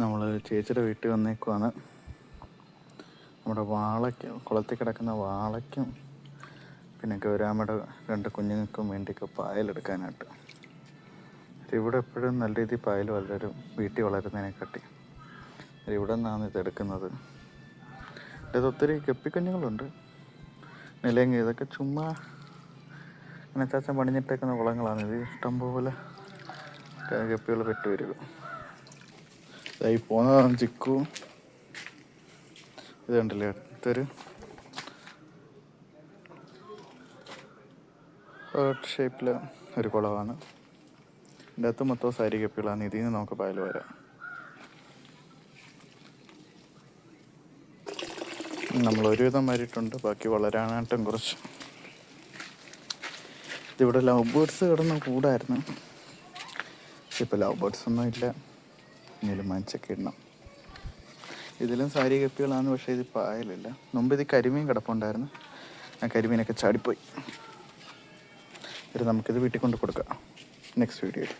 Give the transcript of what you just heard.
നമ്മൾ ചേച്ചിയുടെ വീട്ടിൽ വന്നേക്കുവാണ്. നമ്മുടെ വാളയ്ക്കും കുളത്തിൽ കിടക്കുന്ന വാളയ്ക്കും പിന്നെ ഗൗരാമയുടെ 2 കുഞ്ഞുങ്ങൾക്കും വേണ്ടിയൊക്കെ പായലെടുക്കാനായിട്ട്. ഇവിടെ എപ്പോഴും നല്ല രീതിയിൽ പായൽ വളരും, വീട്ടിൽ വളരുന്നതിനെക്കാട്ടി. ഇവിടെ നിന്നാണ് ഇതെടുക്കുന്നത്. ഇത് ഒത്തിരി ഗപ്പിക്കുഞ്ഞുങ്ങളുണ്ട്. നിലയെങ്കിൽ ഇതൊക്കെ ചുമ്മാ ഇങ്ങനെ ചാച്ചൻ പണിഞ്ഞിട്ടേക്കുന്ന കുളങ്ങളാണ്. ഇത് ഇഷ്ടംപോലെ ഗപ്പികൾ പെട്ടുവരും. ഇതായി പോകുന്നതാണ് ചിക്കു. ഇത് കണ്ടില്ലേ, അടുത്തൊരു ഹേർട്ട് ഷേപ്പിൽ ഒരു കുളമാണ്. ഇതിൻ്റെ അകത്ത് മൊത്തം സാരി ഗപ്പികളാണ്. ഇതിൽ നിന്ന് നമുക്ക് പായൽ വരാം. നമ്മൾ ഒരുവിധം വരിയിട്ടുണ്ട്, ബാക്കി വളരാനായിട്ടും കുറച്ച്. ഇതിവിടെ ലവ് ബേർഡ്സ് കിടന്ന് കൂടായിരുന്നു. ഇപ്പോൾ ലവ് ബേർഡ്സ് ഒന്നും ഇല്ല. ഇനിയും മഞ്ചൊക്കെ ഇടണം. ഇതിലും സാരി ഗപ്പികളാണ്, പക്ഷേ ഇത് പായലില്ല. മുമ്പ് ഇത് കരിമീൻ കിടപ്പുണ്ടായിരുന്നു. ആ കരിമീനൊക്കെ ചാടിപ്പോയി. ഇത് നമുക്കിത് വീട്ടിൽ കൊണ്ട് കൊടുക്കാം നെക്സ്റ്റ് വീഡിയോയിൽ.